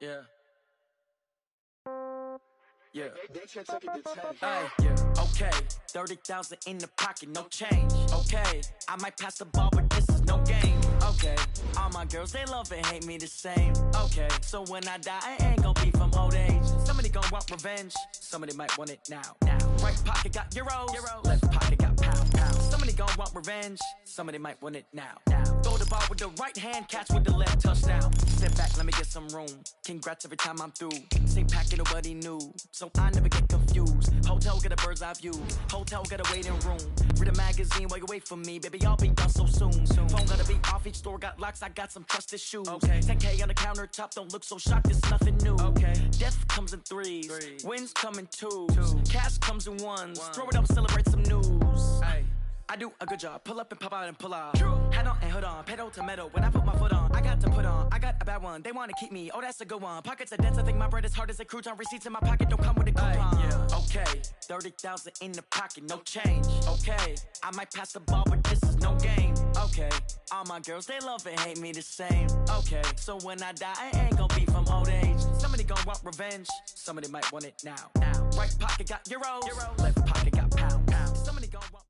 Yeah. Yeah. Okay, 30,000 in the pocket, no change. Okay, I might pass the ball, but this is no game. Okay, all my girls, they love and hate me the same. Okay, so when I die, I ain't gon' be from old age. Somebody gon' want revenge, somebody might want it now. Right pocket got euros, left pocket got pound. Somebody gon' want revenge, somebody might want it now. Throw the ball with the right hand, catch with the left, touchdown. Step back, let me get some room. Congrats every time I'm through. Same packet, nobody knew, so I never get confused. Hotel get a bird's eye view, hotel got a waiting room. Read a magazine while you wait for me, baby, I'll be done so soon. Phone gotta be off, each store got locks, I got some trusted shoes. 10K on the countertop, don't look so shocked, it's nothing new. Death comes in threes, wins come in twos, cash comes in ones. Throw it up, celebrate some news. I do a good job, pull up and pop out and pull off. Head on and hood on, pedal to metal. When I put my foot on, I got to put on. I got a bad one, they wanna keep me, oh that's a good one. Pockets are dense, I think my bread is hard as a crouton. Receipts in my pocket don't come with a coupon. Okay, 30,000 in the pocket, no change. Okay, I might pass the ball, but this is no game. Okay, all my girls, they love and hate me the same. Okay, so when I die, I ain't gon' be from old age. Somebody gon' want revenge, somebody might want it now. Right pocket got euros, left pocket got pound. Somebody gon' want.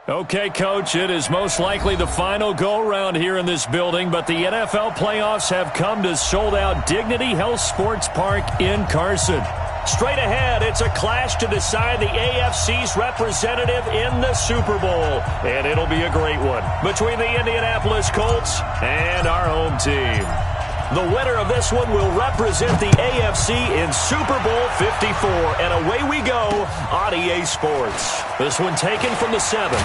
Okay, Coach, it is most likely the final go-around here in this building, but the NFL playoffs have come to sold-out Dignity Health Sports Park in Carson. Straight ahead, it's a clash to decide the AFC's representative in the Super Bowl, and it'll be a great one between the Indianapolis Colts and our home team. The winner of this one will represent the AFC in Super Bowl 54. And away we go on EA Sports. This one taken from the 7.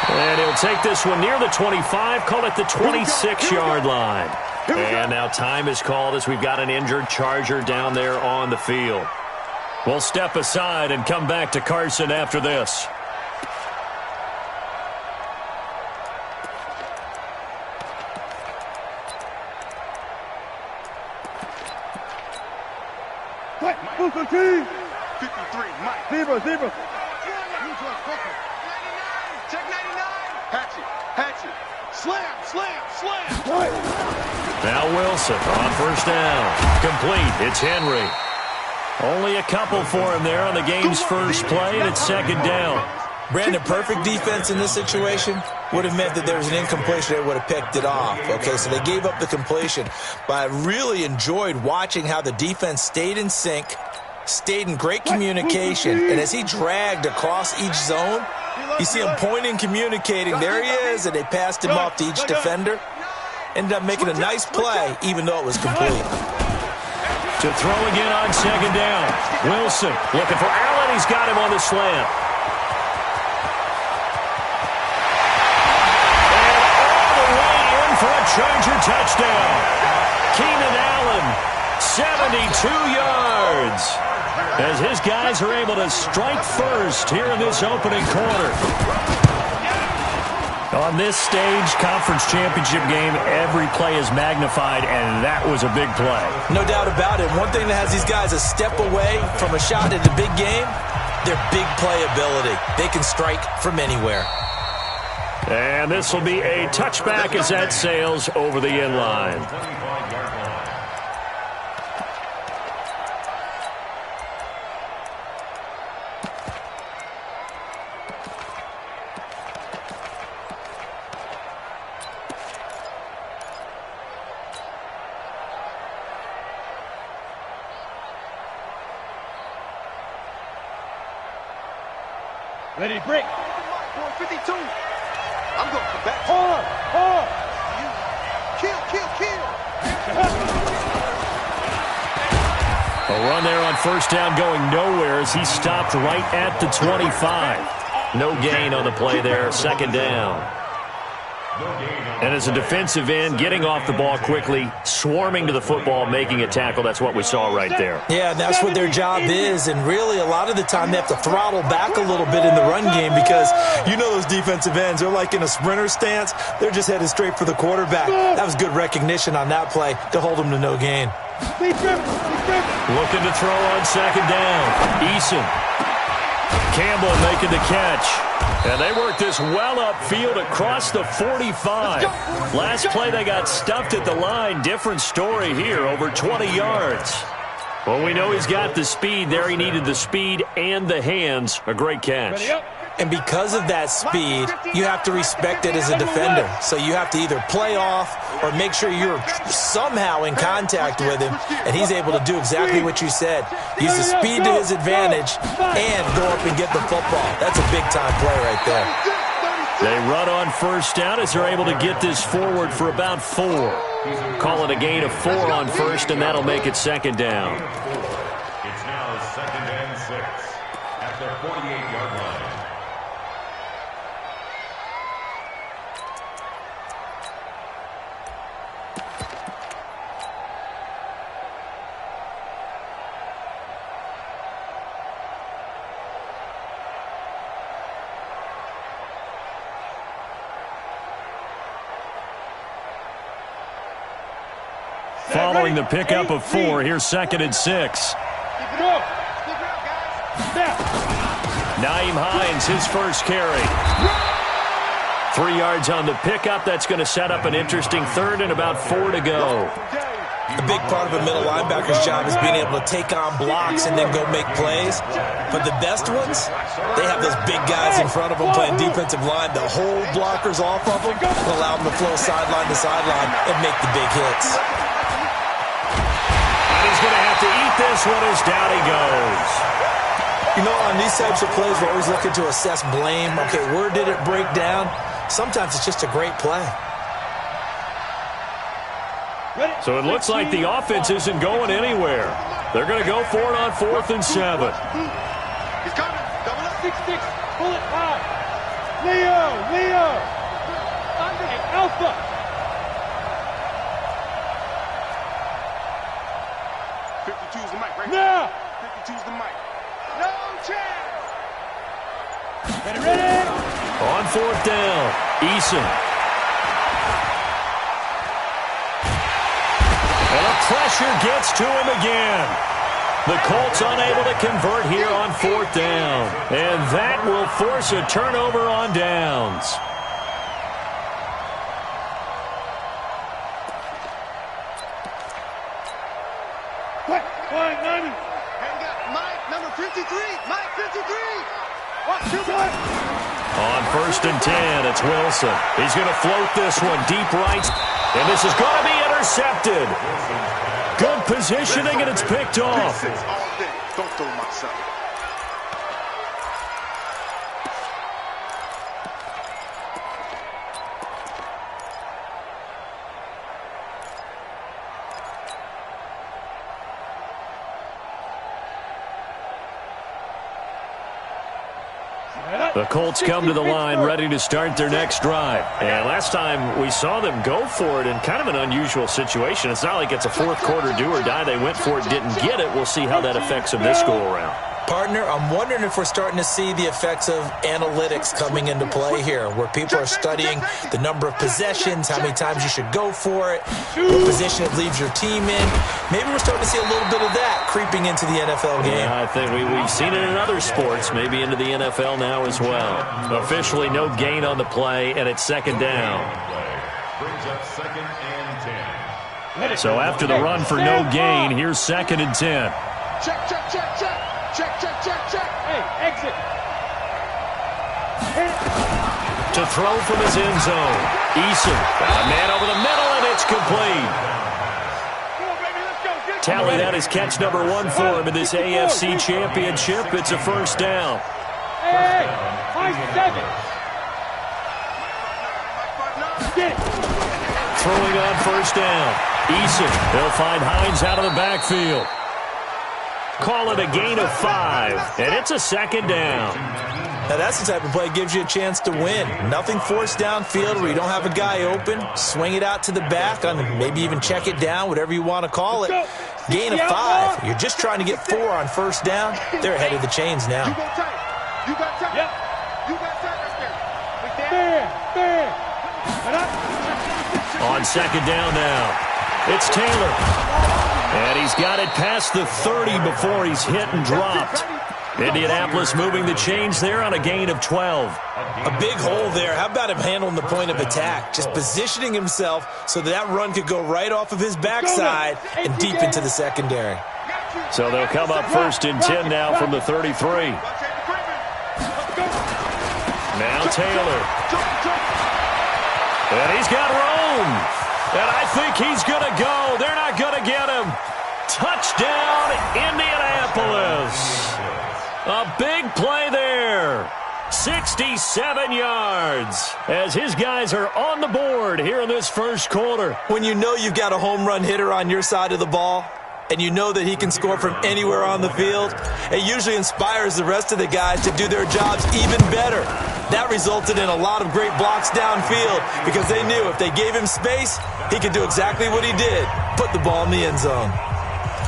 And he'll take this one near the 25, call it the 26-yard line. And now time is called as we've got an injured Charger down there on the field. We'll step aside and come back to Carson after this. Booster T. 53, Mike. Zebra. 99. Check 99. Hatchet. Slam. Right. Now Wilson on first down. Complete. It's Henry. Only a couple for him there on the game's first play, and it's second down. Brandon, perfect defense in this situation would have meant that there was an incompletion that would have picked it off. Okay, so they gave up the completion. But I really enjoyed watching how the defense stayed in sync, stayed in great communication, and as he dragged across each zone, you see him pointing, communicating. There he is, and they passed him off to each defender. Ended up making a nice play, even though it was complete. To throw again on second down. Wilson looking for Allen. He's got him on the slant. For a Charger touchdown. Keenan Allen, 72 yards. As his guys are able to strike first here in this opening quarter. On this stage, conference championship game, every play is magnified, and that was a big play. No doubt about it. One thing that has these guys a step away from a shot at the big game, their big play ability. They can strike from anywhere. And this will be a touchback as that sails over the end line. Ready, break. 52. I'm going to come back. Hold. Kill. A run there on first down going nowhere as he stopped right at the 25. No gain on the play there, second down. And as a defensive end, getting off the ball quickly, swarming to the football, making a tackle, that's what we saw right there. Yeah, and that's what their job is, and really a lot of the time they have to throttle back a little bit in the run game because you know those defensive ends, they're like in a sprinter stance. They're just headed straight for the quarterback. That was good recognition on that play to hold them to no gain. Looking to throw on second down. Eason. Campbell making the catch. And they work this well upfield across the 45. Last play they got stuffed at the line. Different story here, over 20 yards. Well, we know he's got the speed there. He needed the speed and the hands. A great catch. And because of that speed, you have to respect it as a defender. So you have to either play off or make sure you're somehow in contact with him, and he's able to do exactly what you said. Use the speed to his advantage and go up and get the football. That's a big-time play right there. They run on first down as they're able to get this forward for about 4. Call it a gain of 4 on first, and that'll make it second down. It's now second and 6 at the 48-yard line. Following the pickup of 4, here's second and 6. Nyheim Hines, his first carry. 3 yards on the pickup. That's going to set up an interesting third and about 4 to go. A big part of a middle linebacker's job is being able to take on blocks and then go make plays. But the best ones, they have those big guys in front of them playing defensive line to hold blockers off of them and allow them to flow sideline to sideline and make the big hits. He's going to have to eat this one as down he goes. You know, on these types of plays, we're always looking to assess blame. Okay, where did it break down? Sometimes it's just a great play. So it looks like the offense isn't going anywhere. They're going to go for it on 4th and 7. He's coming. Double up. 6-6. Pull it high. Leo. Alpha. 52's the mic, right? Now. 52's the mic. No chance. Ready. On 4th down, Eason. And the pressure gets to him again. The Colts unable to convert here on 4th down. And that will force a turnover on downs. Mike, number 53. Mike, 53. On 1st and 10, it's Wilson. He's going to float this one deep right. And this is going to be intercepted. Good positioning, and it's picked off. Don't throw myself. The Colts come to the line ready to start their next drive. And last time we saw them go for it in kind of an unusual situation. It's not like it's a fourth quarter do or die. They went for it, didn't get it. We'll see how that affects them this go-around. Partner, I'm wondering if we're starting to see the effects of analytics coming into play here, where people are studying the number of possessions, how many times you should go for it, what position it leaves your team in. Maybe we're starting to see a little bit of that creeping into the NFL game. Yeah, I think we've seen it in other sports, maybe into the NFL now as well. Officially no gain on the play, and it's second down. Brings up second and 10. So after the run for no gain, here's second and 10. Check. Hey, exit. To throw from his end zone. Eason, got a man over the middle, and it's complete. Tally, that is catch number 1 for him in this AFC Championship. It's a first down. Hey, high 7. Get it. Throwing on first down. Eason, they'll find Hines out of the backfield. Call it a gain of 5, and it's a second down. Now that's the type of play that gives you a chance to win. Nothing forced downfield where you don't have a guy open. Swing it out to the back, maybe even check it down, whatever you want to call it. Gain of 5. You're just trying to get 4 on first down. They're ahead of the chains now. You got time. Yep. You got time right there. Fair. On second down now, it's Taylor. And he's got it past the 30 before he's hit and dropped. Indianapolis moving the chains there on a gain of 12. A big hole there. How about him handling the point of attack? Just positioning himself so that run could go right off of his backside and deep into the secondary. So they'll come up 1st and 10 now from the 33. Now Taylor. And he's got Rome. And I think he's going to go. They're not going to get him. Touchdown, Indianapolis. A big play there. 67 yards as his guys are on the board here in this first quarter. When you know you've got a home run hitter on your side of the ball, and you know that he can score from anywhere on the field, it usually inspires the rest of the guys to do their jobs even better. That resulted in a lot of great blocks downfield because they knew if they gave him space, he could do exactly what he did, put the ball in the end zone.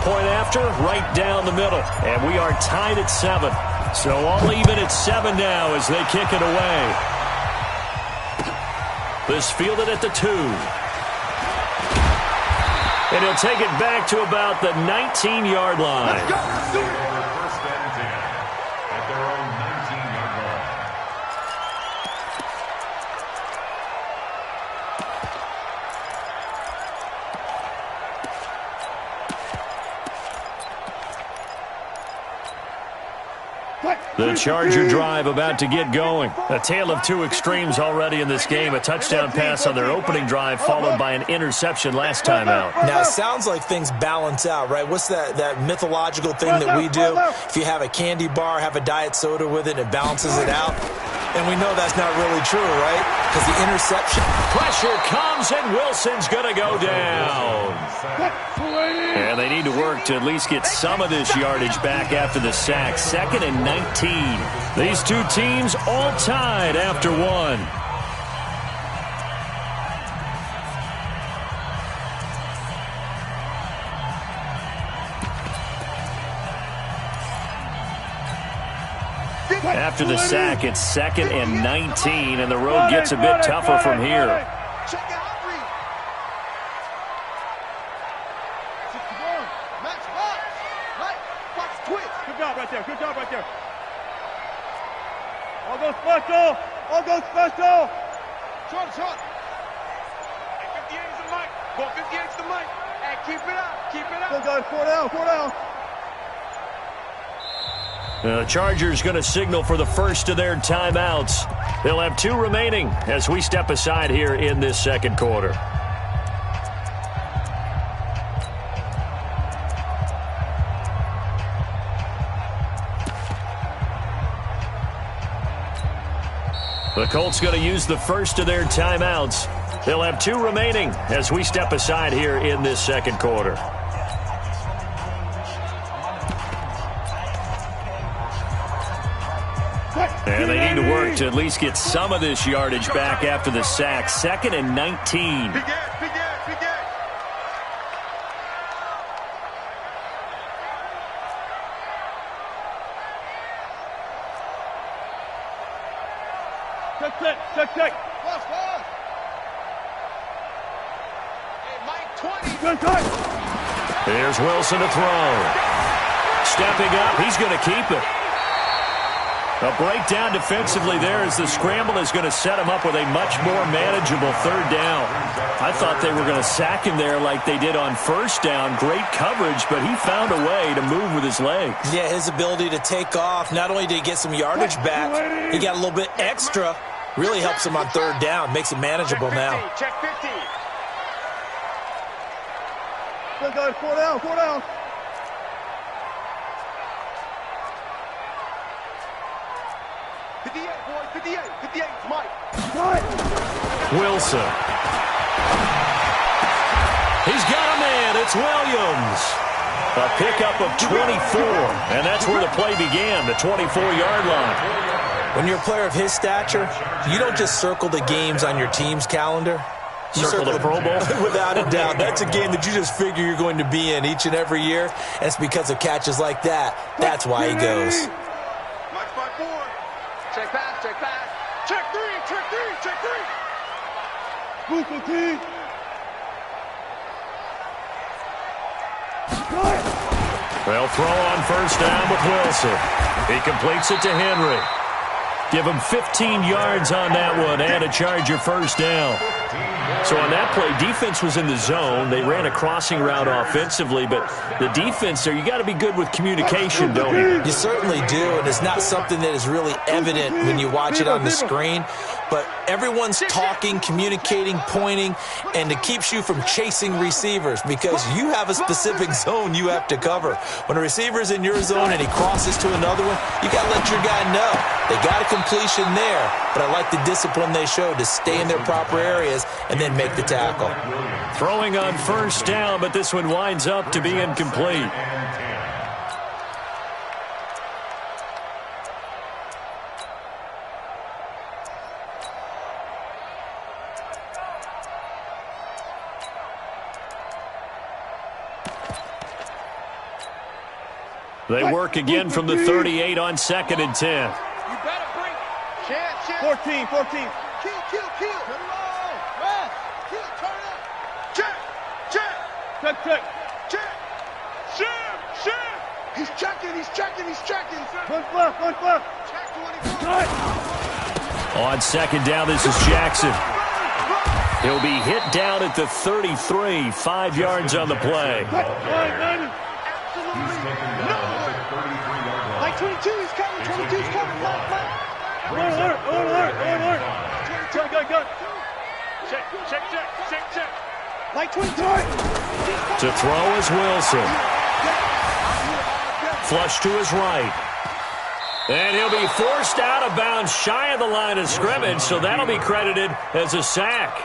Point after, right down the middle. And we are tied at 7. So all even at 7 now as they kick it away. This fielded at the 2. And he'll take it back to about the 19-yard line. Let's go. First and 10 at their own 19-yard line. The Charger drive about to get going. A tale of two extremes already in this game. A touchdown pass on their opening drive followed by an interception last time out. Now, it sounds like things balance out, right? What's that mythological thing that we do? If you have a candy bar, have a diet soda with it, it balances it out. And we know that's not really true, right? Because the interception. Pressure comes, and Wilson's going to go down. And they need to work to at least get some of this yardage back after the sack. 2nd and 19. These two teams all tied after 1. After the sack, it's 2nd and 19, and the road gets a bit tougher from here. Good job right there. Good job right there. All go special. All go special. Short. Hey, 58 is the mic. Go 58 is the mic. Hey, keep it up. Keep it up. Good guys. 4 down. 4 down. The Chargers going to signal for the first of their timeouts. They'll have 2 remaining as we step aside here in this second quarter. The Colts going to use the first of their timeouts. They'll have 2 remaining as we step aside here in this second quarter. And they need to work to at least get some of this yardage back after the sack. 2nd and 19. Big ass. Check. Lost. Hey, Mike, 20. Good time. There's Wilson to throw. Stepping up, he's going to keep it. A breakdown defensively there as the scramble is going to set him up with a much more manageable 3rd down. I thought they were going to sack him there like they did on 1st down. Great coverage, but he found a way to move with his legs. Yeah, his ability to take off, not only did he get some yardage back, he got a little bit extra. Really helps him on 3rd down, makes it manageable now. Check 50. Good guys. 4 down. 4 down. Mike. Wilson. He's got a man. It's Williams. A pickup of 24, and that's where the play began, the 24-yard line. When you're a player of his stature, you don't just circle the games on your team's calendar. You Circle the Pro Bowl? Without a doubt. That's a game that you just figure you're going to be in each and every year, and it's because of catches like that. That's why he goes. Mike's by 4. Check pass. Check 3. Booster team. They'll throw on 1st down with Wilson. He completes it to Henry. Give him 15 yards on that one and a Charger first down. So on that play, defense was in the zone. They ran a crossing route offensively, but the defense there, you got to be good with communication, don't you? You certainly do, and it's not something that is really evident when you watch it on the screen. But everyone's talking, communicating, pointing, and it keeps you from chasing receivers because you have a specific zone you have to cover. When a receiver's in your zone and he crosses to another one, you got to let your guy know. They got a completion there, but I like the discipline they showed to stay in their proper areas and then make the tackle. Throwing on first down, but this one winds up to be incomplete. They work again from the 38 on 2nd and 10. You better bring chance. 14. Kill. Turn it on. Rest. Kill. Turn up. Check. Check. Shim. He's checking. One left. Check 24. On 2nd down, this is Jackson. He'll be hit down at the 33, 5 yards on the play. Absolutely no. Like 22, he's coming. 22's coming. Flat. Alert. Go. Check. Like 23. To throw is Wilson. Flush to his right. And he'll be forced out of bounds shy of the line of scrimmage, so that'll be credited as a sack.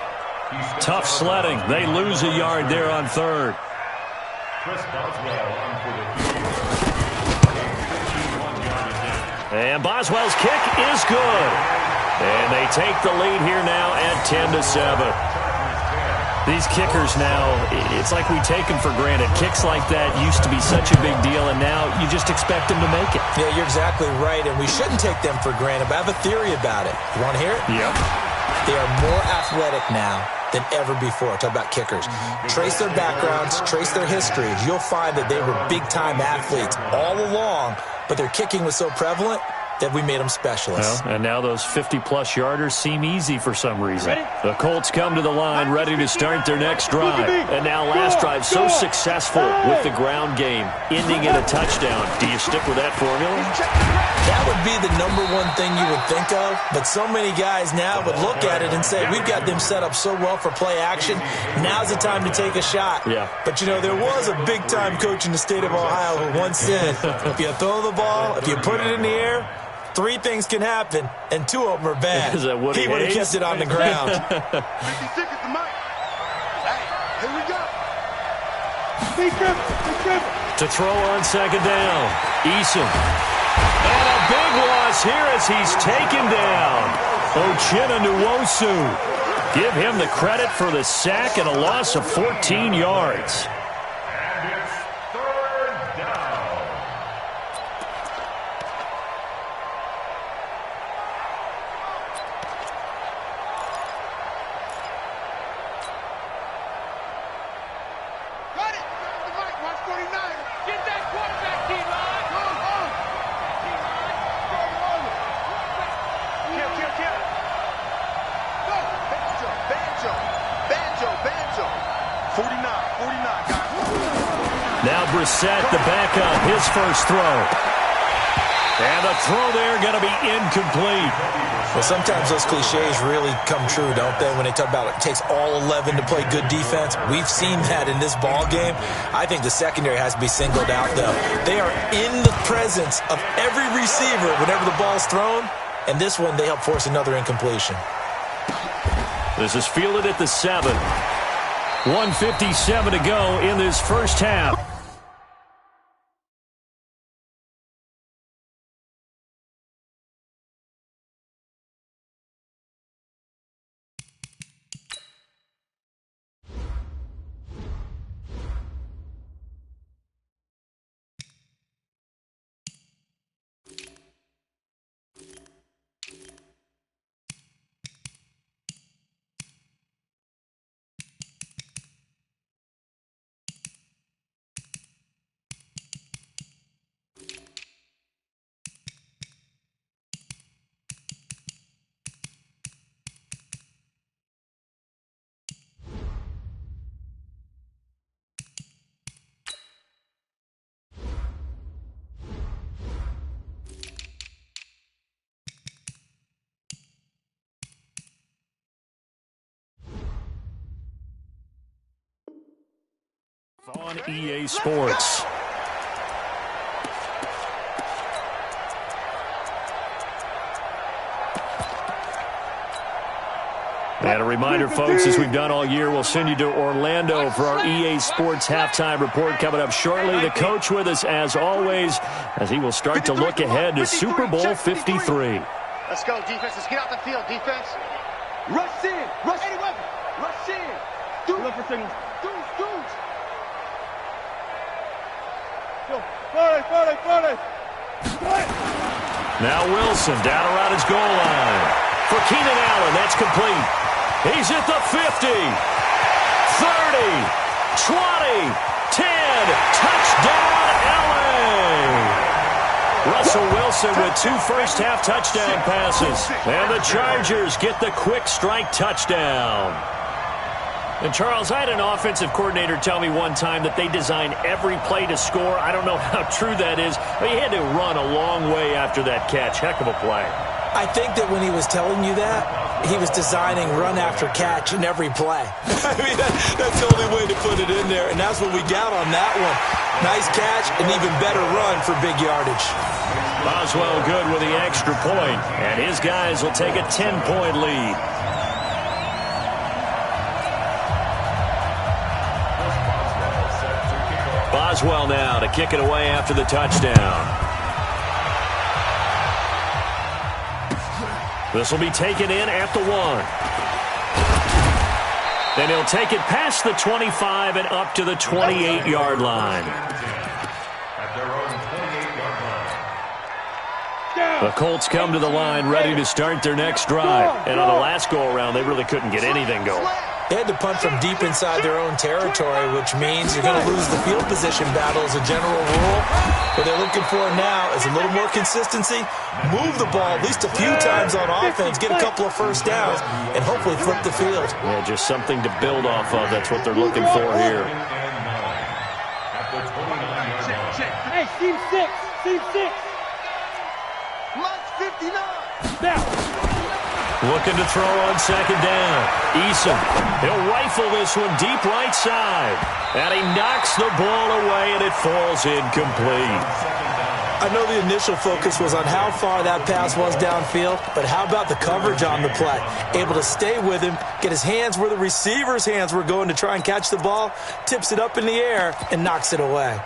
Tough sledding. They lose a yard there on 3rd. And Boswell's kick is good. And they take the lead here now at 10-7. These kickers now, it's like we take them for granted. Kicks like that used to be such a big deal, and now you just expect them to make it. Yeah, you're exactly right, and we shouldn't take them for granted, but I have a theory about it. You want to hear it? Yep. They are more athletic now than ever before. Talk about kickers. Trace their backgrounds, trace their histories. You'll find that they were big-time athletes all along, but their kicking was so prevalent that we made them specialists. Well, and now those 50-plus yarders seem easy for some reason. The Colts come to the line ready to start their next drive. And now last drive so successful with the ground game, ending in a touchdown. Do you stick with that formula? That would be the number one thing you would think of, but so many guys now would look at it and say, we've got them set up so well for play action, now's the time to take a shot. Yeah. But, you know, there was a big-time coach in the state of Ohio who once said, if you throw the ball, if you put it in the air, 3 things can happen, and 2 of them are bad. Is that Woody He would have Hayes? kept it on the ground. 56 is the mic. Hey, here we go. Be careful. To throw on 2nd down, Eason. And a big loss here as he's taken down. Uchenna Nwosu. Give him the credit for the sack and a loss of 14 yards. And it's 3rd down. Got it. The mic. Watch 49. Get that quarterback, D-line. Go. Kill. Go. Banjo. 49, guys. Now Brissett, the backup, his first throw. And the throw there going to be incomplete. Well, sometimes those cliches really come true, don't they, when they talk about it takes all 11 to play good defense. We've seen that in this ball game. I think the secondary has to be singled out, though. They are in the presence of every receiver whenever the ball's thrown, and this one, they help force another incompletion. This is fielded at the 7. 1:57 to go in this first half. on EA Sports. And a reminder, folks, as we've done all year, we'll send you to Orlando for our EA Sports halftime report coming up shortly. The coach with us, as always, as he will start to look ahead to Super Bowl 53. Let's go, defense. Let's get out the field, defense. Rush in. Rush in. Rush in. Dude. Look for signals. Dudes. Go. 40. Now Wilson down around his goal line. For Keenan Allen, that's complete. He's at the 50, 30, 20, 10. Touchdown, LA! Russell Wilson with 2 first-half touchdown passes. And the Chargers get the quick strike touchdown. And, Charles, I had an offensive coordinator tell me one time that they design every play to score. I don't know how true that is, but he had to run a long way after that catch. Heck of a play. I think that when he was telling you that, he was designing run after catch in every play. I mean, that's the only way to put it in there, and that's what we got on that one. Nice catch, and even better run for big yardage. Boswell good with the extra point, and his guys will take a 10-point lead. Boswell now to kick it away after the touchdown. This will be taken in at the 1. Then he'll take it past the 25 and up to the 28-yard line. The Colts come to the line ready to start their next drive. And on the last go-around, they really couldn't get anything going. They had to punt from deep inside their own territory, which means you're going to lose the field position battle as a general rule. What they're looking for now is a little more consistency, move the ball at least a few times on offense, get a couple of first downs, and hopefully flip the field. Yeah, just something to build off of. That's what they're looking for here. Hey, team 6. Mike 59. Now. Looking to throw on second down. Eason, he'll rifle this one deep right side. And he knocks the ball away, and it falls incomplete. I know the initial focus was on how far that pass was downfield, but how about the coverage on the play? Able to stay with him, get his hands where the receiver's hands were going to try and catch the ball, tips it up in the air, and knocks it away.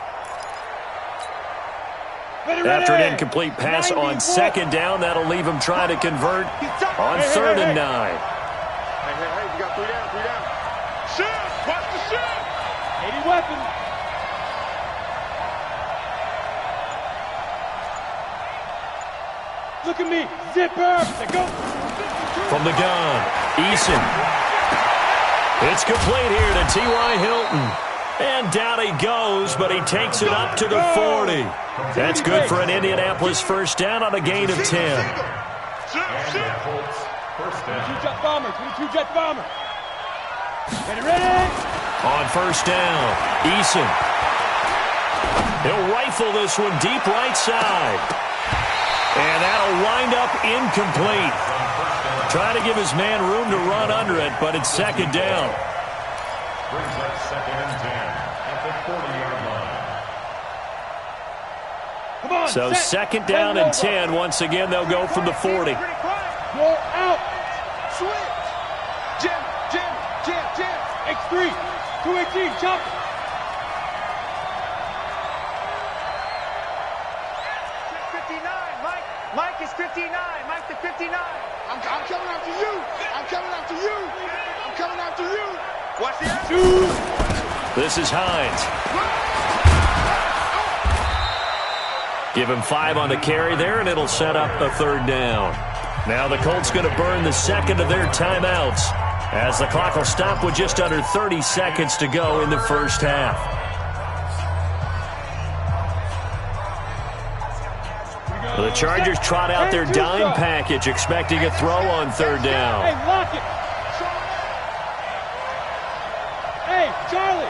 After an incomplete pass on second down, that'll leave him trying to convert on 3rd and 9. Hey, you got 3 down. Shoot! Watch the shoot! 80 weapons. Look at me. Zipper. Go. From the gun, Eason. It's complete here to T.Y. Hilton. And down he goes, but he takes it up to the 40. That's good for an Indianapolis first down on a gain of 10. 22 jet bomber. Ready. On first down, Eason. He'll rifle this one deep right side. And that'll wind up incomplete. Trying to give his man room to run under it, but it's second down. Brings up 2nd and 10 at the 40-yard line. So second down and 10. Once again, they'll go from the 40. Go out. Switch. Jim. X3. 218. Chop. Mike is 59. Mike the 59. I'm coming after you. Watch the action. This is Hines. Give him 5 on the carry there, and it'll set up a 3rd down. Now the Colts going to burn the second of their timeouts as the clock will stop with just under 30 seconds to go in the first half. The Chargers trot out their dime package, expecting a throw on 3rd down. Hey, lock it. Hey, Charlie.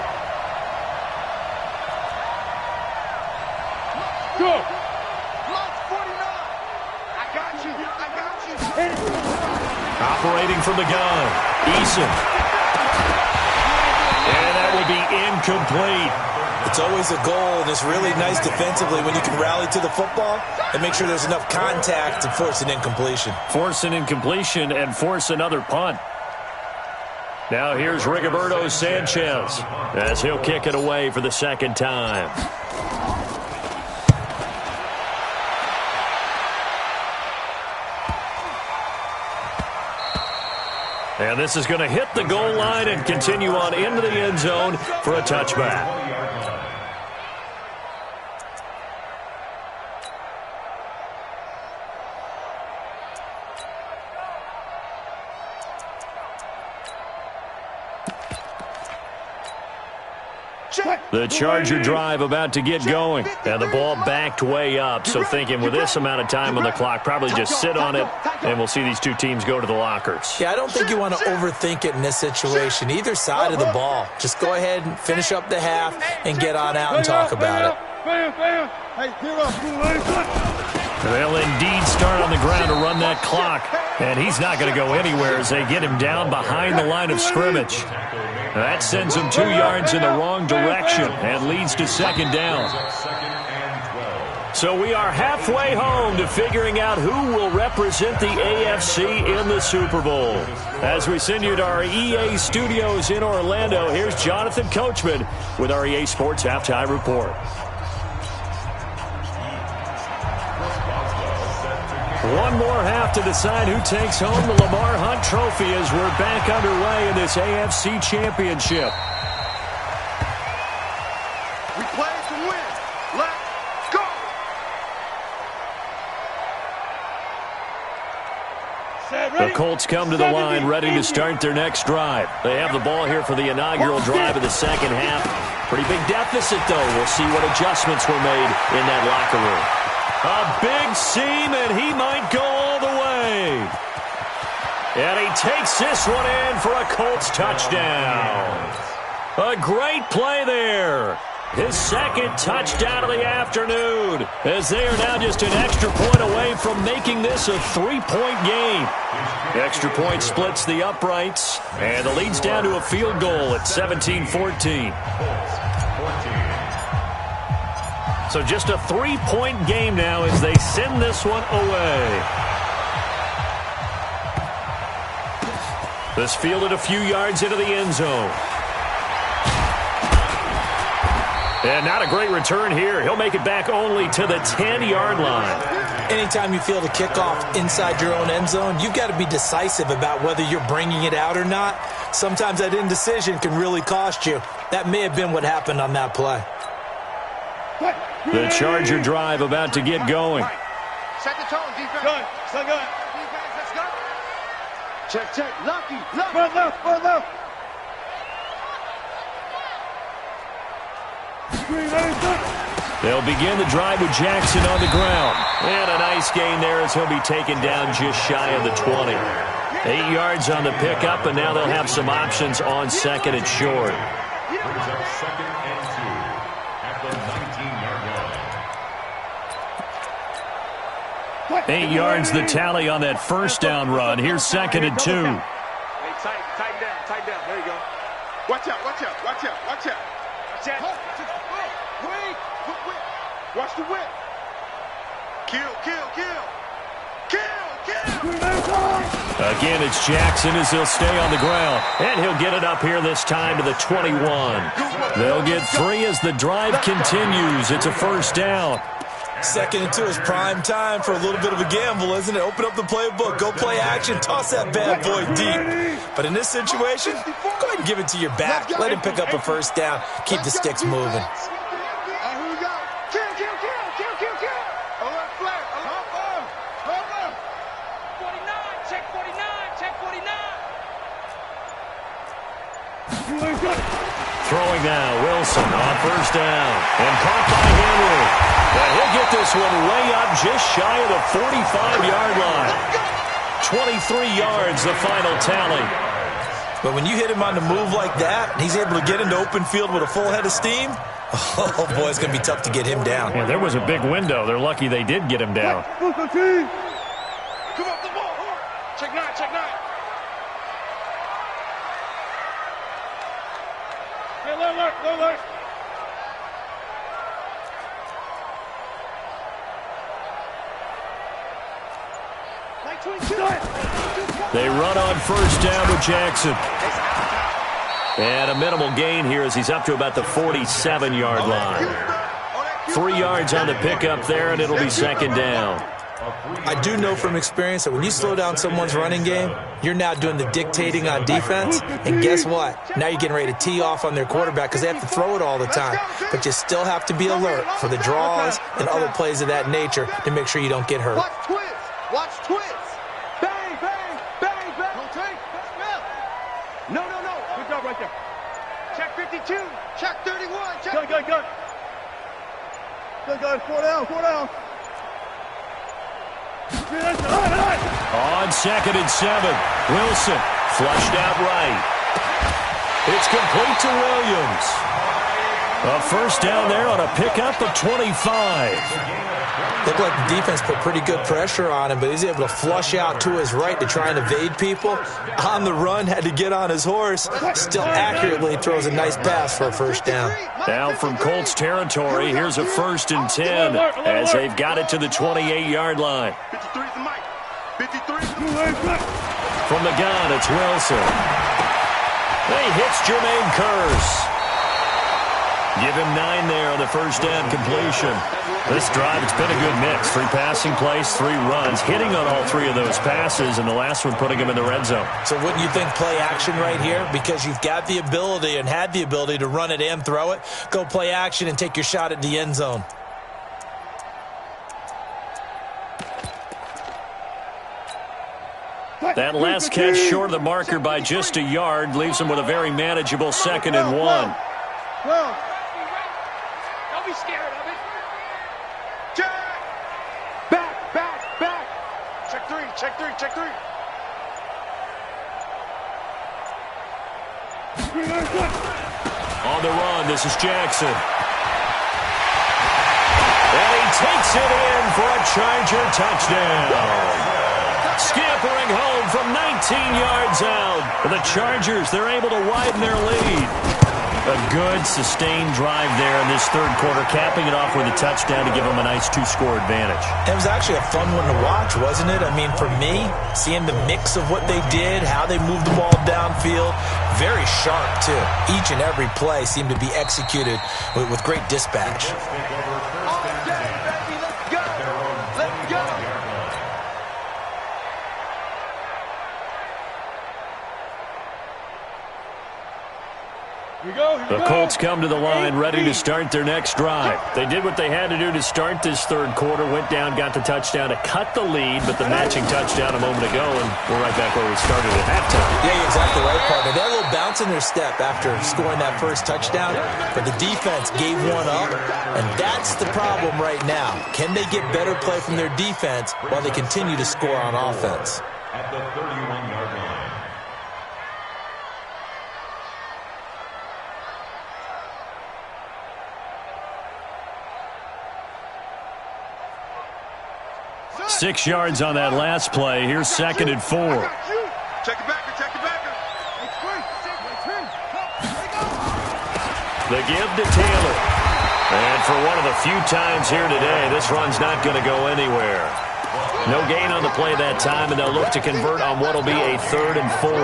Go. Mike 49. I got you. Operating from the gun, Eason. And that will be incomplete. It's always a goal, and it's really nice defensively when you can rally to the football and make sure there's enough contact to force an incompletion. Force an incompletion and force another punt. Now here's Rigoberto Sanchez as he'll kick it away for the second time. And this is going to hit the goal line and continue on into the end zone for a touchback. The Charger drive about to get going, and the ball backed way up. So thinking with this amount of time on the clock, probably just sit on it, and we'll see these two teams go to the lockers. Yeah, I don't think you want to overthink it in this situation. Either side of the ball. Just go ahead and finish up the half and get on out and talk about it. They'll indeed start on the ground to run that clock, and he's not going to go anywhere as they get him down behind the line of scrimmage. That sends him 2 yards in the wrong direction and leads to second down. So we are halfway home to figuring out who will represent the AFC in the Super Bowl. As we send you to our EA studios in Orlando, here's Jonathan Coachman with our EA Sports Halftime Report. One more half to decide who takes home the Lamar Hunt Trophy as we're back underway in this AFC Championship. We play to win. Let's go. The Colts come to the line ready to start their next drive. They have the ball here for the inaugural drive of the second half. Pretty big deficit, though. We'll see what adjustments were made in that locker room. A big seam, and he might go all the way. And he takes this one in for a Colts touchdown. A great play there. His second touchdown of the afternoon, as they are now just an extra point away from making this a 3-point game. The extra point splits the uprights, and the lead's down to a field goal at 17-14. So just a 3-point game now as they send this one away. This fielded a few yards into the end zone. And not a great return here. He'll make it back only to the 10-yard line. Anytime you field a kickoff inside your own end zone, you've got to be decisive about whether you're bringing it out or not. Sometimes that indecision can really cost you. That may have been what happened on that play. The Charger drive about to get going. Set the tone, defense. Good. So good. Defense, let's go. Check, check. Lucky. Front left, front left. They'll begin the drive with Jackson on the ground. And a nice gain there as he'll be taken down just shy of the 20. 8 yards on the pickup, and now they'll have some options on second and short. Brings up second and 2 at the 19-yard line. 8 yards the tally on that first down run. Here's second and 2. Hey, tighten down, tighten down. There you go. Watch out, watch out, watch out, watch out. Watch out. Watch the whip. Kill, kill, kill. Kill, kill. Again, it's Jackson as he'll stay on the ground. And he'll get it up here this time to the 21. They'll get 3 as the drive continues. It's a first down. Second and 2 is prime time for a little bit of a gamble, isn't it? Open up the playbook, go play action, toss that bad boy deep. But in this situation, go ahead and give it to your back. Let him pick up a first down. Keep the sticks moving. Throwing now, Wilson on first down. And caught by Henry. And he'll get this one way up just shy of the 45-yard line. 23 yards, the final tally. But when you hit him on the move like that, and he's able to get into open field with a full head of steam, oh, boy, it's going to be tough to get him down. Yeah, there was a big window. They're lucky they did get him down. Come up the ball. Check 9, check 9. Hey, look. They run on first down with Jackson. And a minimal gain here as he's up to about the 47-yard line. 3 yards on the pickup there, and it'll be second down. I do know from experience that when you slow down someone's running game, you're now doing the dictating on defense. And guess what? Now you're getting ready to tee off on their quarterback because they have to throw it all the time. But you still have to be alert for the draws and other plays of that nature to make sure you don't get hurt. Watch twist. Watch twist. Bang, bang, bang, bang. No take. No. Good job right there. Check 52. Check 31. Check. Go. Good. 4 down. On 2nd and 7, Wilson flushed out right. It's complete to Williams. A first down there on a pickup of 25. Looked like the defense put pretty good pressure on him, but he's able to flush out to his right to try and evade people. On the run, had to get on his horse. Still accurately throws a nice pass for a first down. Now from Colts territory, here's a 1st and 10 as they've got it to the 28-yard line. 53's the mic. 53. From the gun, it's Wilson. He hits Jermaine Kearse. Give him 9 there on the first down completion. This drive, it's been a good mix. 3 passing plays, 3 runs, hitting on all 3 of those passes, and the last one putting him in the red zone. So wouldn't you think play action right here? Because you've got the ability and had the ability to run it and throw it. Go play action and take your shot at the end zone. That last catch short of the marker by just a yard leaves him with a very manageable 2nd and 1. Don't be scared of it. Check. Back. Check three. On the run, this is Jackson. And he takes it in for a Charger touchdown. Scampering home from 19 yards out. The Chargers, they're able to widen their lead. A good, sustained drive there in this 3rd quarter, capping it off with a touchdown to give them a nice 2-score advantage. It was actually a fun one to watch, wasn't it? I mean, for me, seeing the mix of what they did, how they moved the ball downfield, very sharp, too. Each and every play seemed to be executed with great dispatch. The Colts come to the line ready to start their next drive. They did what they had to do to start this 3rd quarter, went down, got the touchdown to cut the lead, but the matching touchdown a moment ago, and we're right back where we started at halftime. Yeah, you're exactly right, partner. They had a little bounce in their step after scoring that first touchdown, but the defense gave one up, and that's the problem right now. Can they get better play from their defense while they continue to score on offense? At the 31-yard line. Six yards on that last play. Here's 2nd and 4. Check it back. The give to Taylor. And for one of the few times here today, this run's not going to go anywhere. No gain on the play that time, and they'll look to convert on what will be a 3rd and 4. And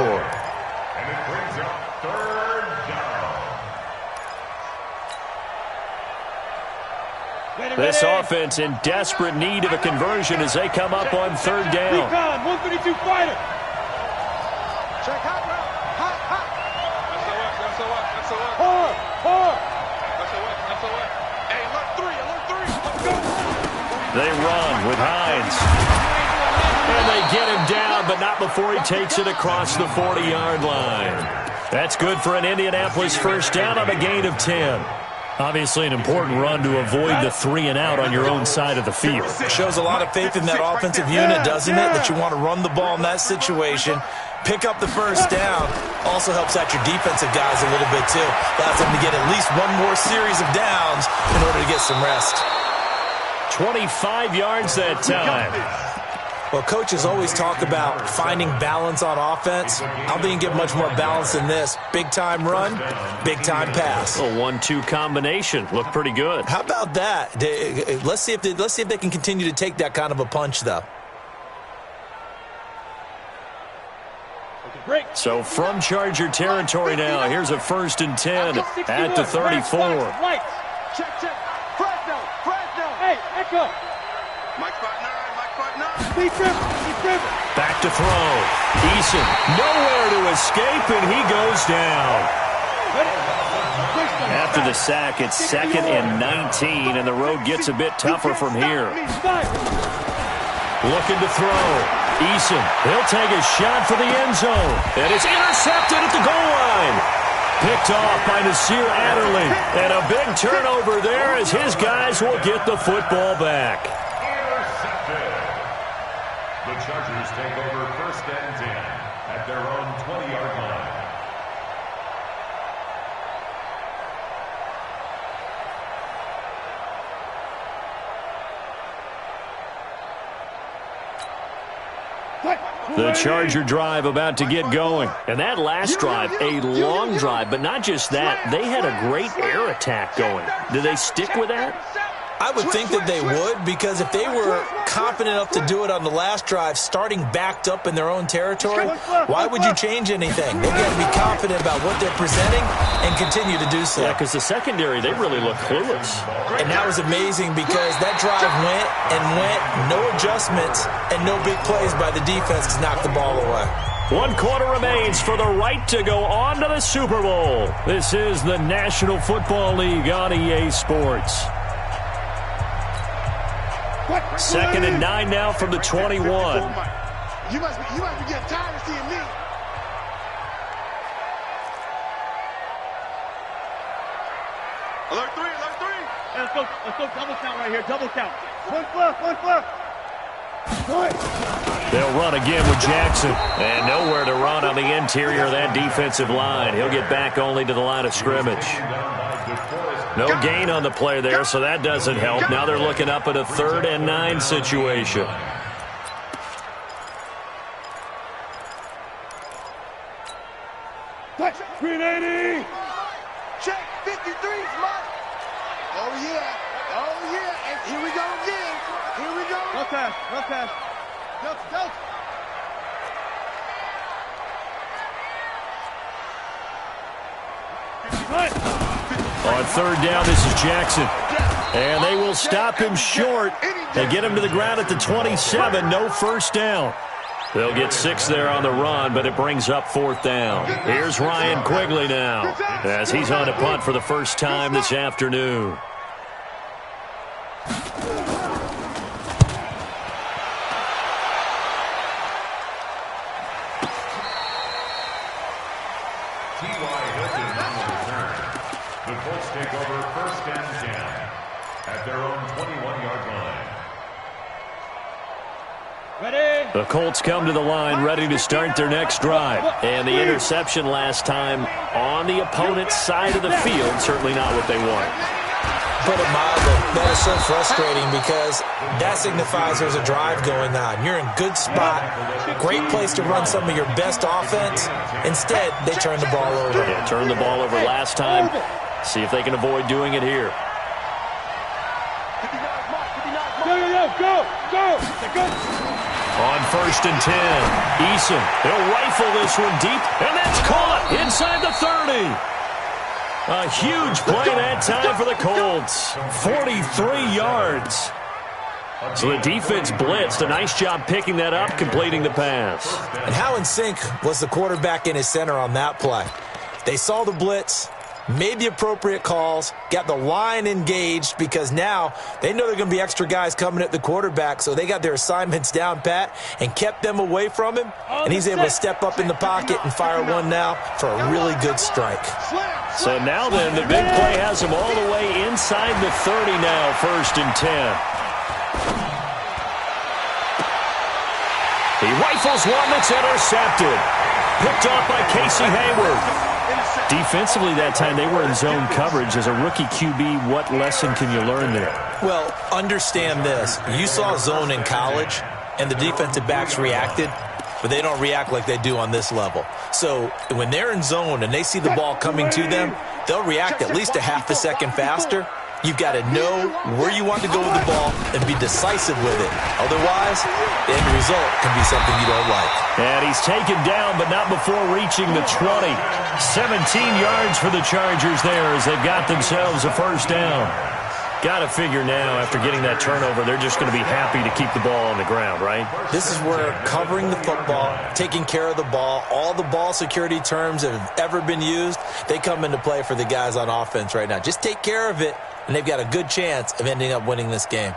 it brings up 3rd down. This offense in desperate need of a conversion as they come up on 3rd down. 132 fighter. Check hot. Hey, alert 3. They run with Hines. And they get him down, but not before he takes it across the 40-yard line. That's good for an Indianapolis first down on a gain of 10. Obviously an important run to avoid the 3 and out on your own side of the field. It shows a lot of faith in that offensive unit, doesn't it? That you want to run the ball in that situation. Pick up the first down. Also helps out your defensive guys a little bit, too. Allows them to get at least one more series of downs in order to get some rest. 25 yards that time. Well, coaches always talk about finding balance on offense. I don't think you can get much more balance than this. Big-time run, big-time pass. A 1-2 combination. Looked pretty good. How about that? Let's see if they can continue to take that kind of a punch, though. So from Charger territory now, here's a 1st and 10 at the 34. Lights. Check, check. Fresno. Hey, echo. Mike 5'9", Be driven. Back to throw. Eason nowhere to escape, and he goes down. After the sack, it's 2nd and 19, and the road gets a bit tougher from here. Looking to throw. Eason, he'll take a shot for the end zone, and it's intercepted at the goal line. Picked off by Nasir Adderley, and a big turnover there as his guys will get the football back. Intercepted. The Chargers take over 1st and 10 at their own 20-yard line. The Charger drive about to get going. And that last drive, a long drive, but not just that. They had a great air attack going. Did they stick with that? I would think that they would, because if they were confident enough to do it on the last drive, starting backed up in their own territory, why would you change anything? They've got to be confident about what they're presenting and continue to do so. Yeah, because the secondary, they really look clueless. And that was amazing because that drive went, no adjustments, and no big plays by the defense to knock the ball away. 1 quarter remains for the right to go on to the Super Bowl. This is the National Football League on EA Sports. 2nd and 9 now from the 21. You must be getting tired of seeing me. Alert 3. Hey, let's go double count right here. Double count. One fluff. They'll run again with Jackson. And nowhere to run on the interior of that defensive line. He'll get back only to the line of scrimmage. No gain on the play there, so that doesn't help. Now they're looking up at a 3rd and 9 situation. Touch. 380. Check. 53's mine. Oh, yeah. And here we go again. No pass. Delta. On 3rd down, this is Jackson. And they will stop him short. They get him to the ground at the 27. No 1st down. They'll get 6 there on the run, but it brings up 4th down. Here's Ryan Quigley now as he's on a punt for the first time this afternoon. The Colts take over 1st and 10 at their own 21-yard line. Ready? The Colts come to the line ready to start their next drive. And the interception last time on the opponent's side of the field, certainly not what they want. Put it mildly, that is so frustrating because that signifies there's a drive going on. You're in good spot, great place to run some of your best offense. Instead, they turn the ball over. Yeah, turned the ball over last time. See if they can avoid doing it here. Go. On 1st and 10, Eason, he'll rifle this one deep, and that's caught inside the 30. A huge play that time for the Colts. 43 yards. So the defense blitzed. A nice job picking that up, completing the pass. And how in sync was the quarterback in his center on that play? They saw the blitz, made the appropriate calls, got the line engaged because now they know there are going to be extra guys coming at the quarterback, so they got their assignments down pat and kept them away from him, and he's able to step up in the pocket and fire one now for a really good strike. So now then, the big play has him all the way inside the 30 now, 1st and 10. He rifles one that's intercepted. Picked off by Casey Hayward. Defensively that time, they were in zone coverage. As a rookie QB, what lesson can you learn there? Well, understand this. You saw zone in college, and the defensive backs reacted, but they don't react like they do on this level. So when they're in zone and they see the ball coming to them, they'll react at least a half a second faster. You've got to know where you want to go with the ball and be decisive with it. Otherwise, the end result can be something you don't like. And he's taken down, but not before reaching the 20. 17 yards for the Chargers there as they've got themselves a first down. Got to figure now, after getting that turnover, they're just going to be happy to keep the ball on the ground, right? This is where covering the football, taking care of the ball, all the ball security terms that have ever been used, they come into play for the guys on offense right now. Just take care of it, and they've got a good chance of ending up winning this game.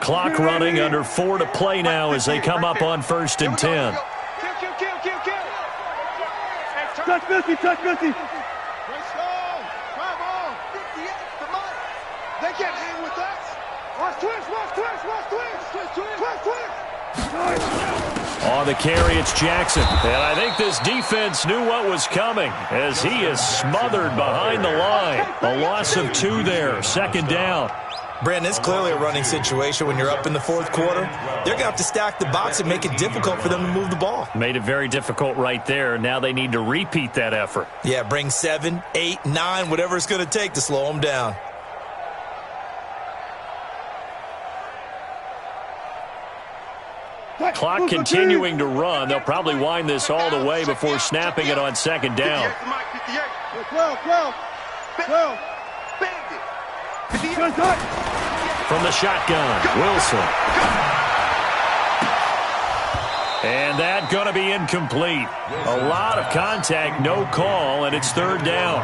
Clock running, under 4 to play now as they come up on 1st and 10. Touch Missy, touch Missy. They can't hang with us. Watch twist. On the carry, it's Jackson. And I think this defense knew what was coming as he is smothered behind the line. A loss of 2 there, 2nd down. Brandon, it's clearly a running situation when you're up in the 4th quarter. They're going to have to stack the box and make it difficult for them to move the ball. Made it very difficult right there. Now they need to repeat that effort. Yeah, bring 7, 8, 9, whatever it's going to take to slow them down. Clock continuing to run. They'll probably wind this all the way before snapping it on 2nd down. 12. From the shotgun, Wilson. And that going to be incomplete. A lot of contact, no call, and it's 3rd down.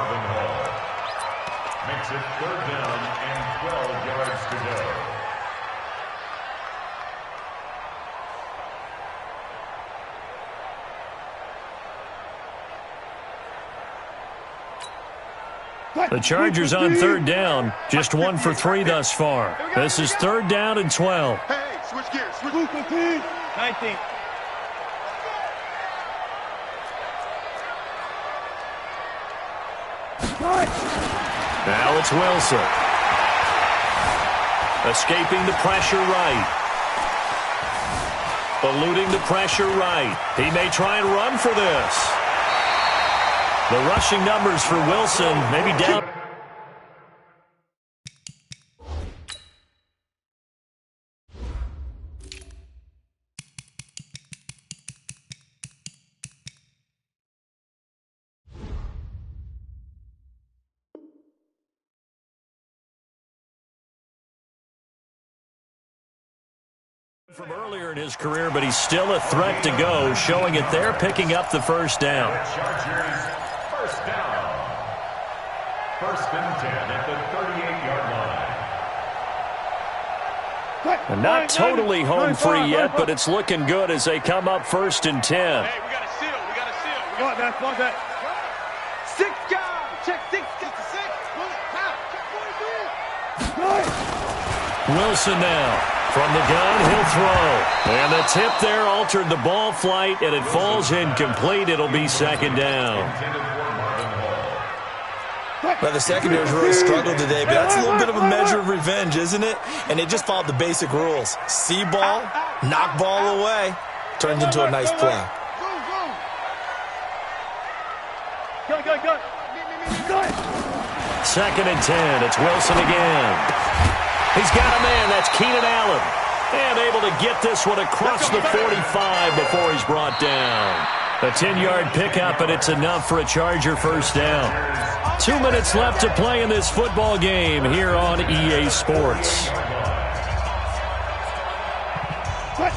Makes it 3rd down and 12 yards to go. The Chargers on 3rd down, just 1 for 3 thus far. This is 3rd down and 12. Hey, switch gears. 19. Now it's Wilson. Escaping the pressure right. Eluding the pressure right. He may try and run for this. The rushing numbers for Wilson maybe down. From earlier in his career, but he's still a threat to go, showing it there, picking up the first down. Chargers, first down. 1st and 10 at the 38-yard line. And not totally home free yet, but it's looking good as they come up 1st and 10. Hey, we got a seal. Want that. 6 guys. Check 6. Get the 6. Check 43. Wilson now. From the gun, he'll throw. And the tip there altered the ball flight, and it falls incomplete. It'll be 2nd down. Well, the secondary's really struggled today, but that's a little bit of a measure of revenge, isn't it? And they just followed the basic rules. See ball, knock ball away, turns into a nice play. Go. 2nd and 10. It's Wilson again. He's got a man. That's Keenan Allen. And able to get this one across the 45 before he's brought down. A 10-yard pickup, and it's enough for a Charger first down. 2 minutes left to play in this football game here on EA Sports.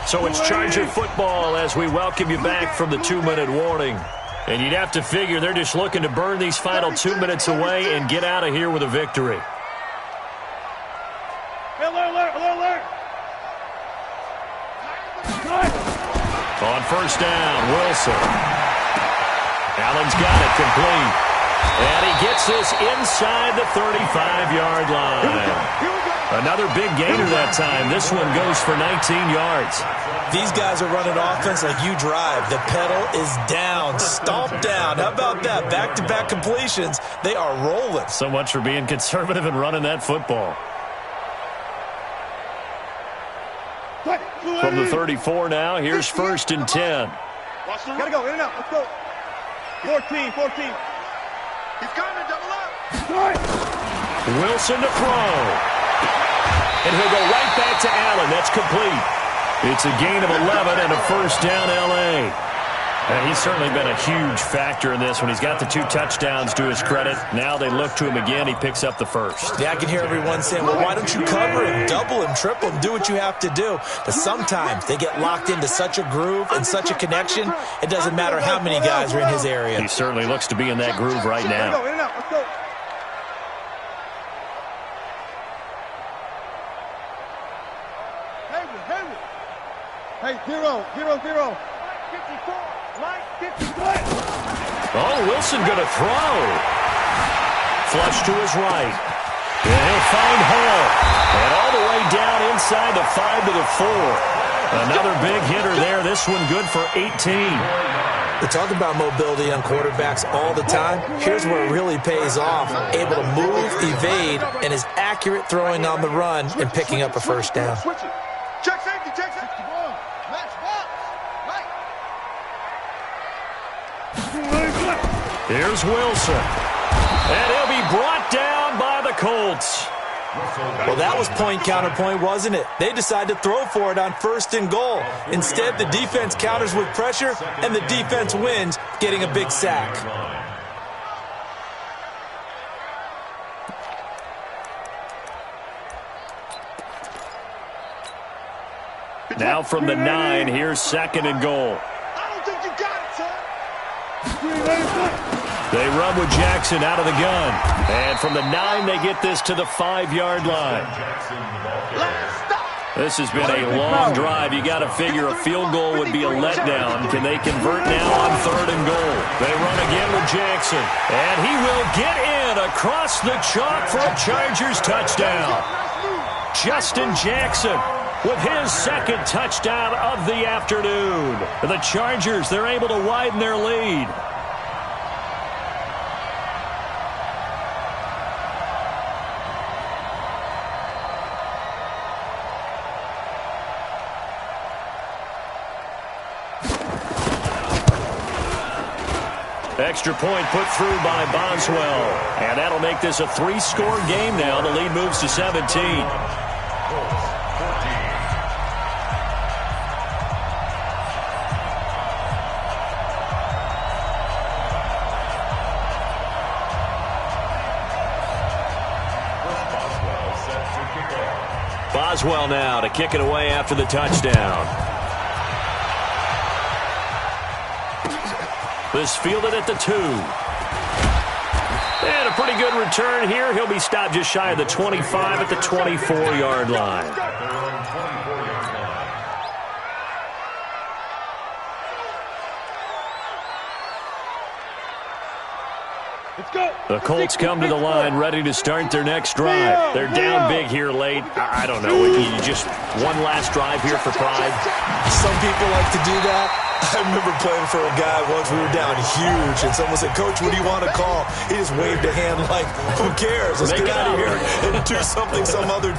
So it's Charger football as we welcome you back from the 2-minute warning. And you'd have to figure they're just looking to burn these final 2 minutes away and get out of here with a victory. Alert. On first down, Wilson. Allen's got it complete. And he gets this inside the 35-yard line. Another big gainer that time. This one goes for 19 yards. These guys are running offense like you drive. The pedal is down, stomped down. How about that? Back-to-back completions. They are rolling. So much for being conservative and running that football. From the 34 now, here's 1st and 10. Gotta go, in and out, let's go. 14. He's coming, double up. Wilson to throw. And he'll go right back to Allen. That's complete. It's a gain of 11 and a first down, L.A. And he's certainly been a huge factor in this when he's got the 2 touchdowns to his credit. Now they look to him again. He picks up the first. Yeah, I can hear everyone saying, well, why don't you cover him, double him, triple him, do what you have to do. But sometimes they get locked into such a groove and such a connection, it doesn't matter how many guys are in his area. He certainly looks to be in that groove right now. Let's go. Hey, 0, 0, 0. 54, line 53. Oh, Wilson going to throw. Flush to his right. And he'll find Hall. And all the way down inside the 5 to the 4. Another big hitter there. This one good for 18. We talk about mobility on quarterbacks all the time. Here's where it really pays off. Able to move, evade, and is accurate throwing on the run and picking up a first down. Check safety, check safety. Here's Wilson. And he'll be brought down by the Colts. Well, that was point counterpoint, wasn't it? They decided to throw for it on 1st and goal. Instead, the defense counters with pressure, and the defense wins, getting a big sack. Now from the 9, here's 2nd and goal. I don't think you got it, son. They run with Jackson out of the gun. And from the 9, they get this to the 5-yard line. This has been a long drive. You got to figure a field goal would be a letdown. Can they convert now on 3rd and goal? They run again with Jackson. And he will get in across the chalk for a Chargers touchdown. Justin Jackson with his 2nd touchdown of the afternoon. The Chargers, they're able to widen their lead. Extra point put through by Boswell. And that'll make this a 3-score game now. The lead moves to 17. Boswell now to kick it away after the touchdown. This fielded at the 2. And a pretty good return here. He'll be stopped just shy of the 25 at the 24-yard line. The Colts come to the line ready to start their next drive. They're down big here late. I don't know. You just one last drive here for pride. Some people like to do that. I remember playing for a guy once. We were down huge, and someone said, "Coach, what do you want to call?" He just waved a hand like, "Who cares? Let's get out of here and do something some other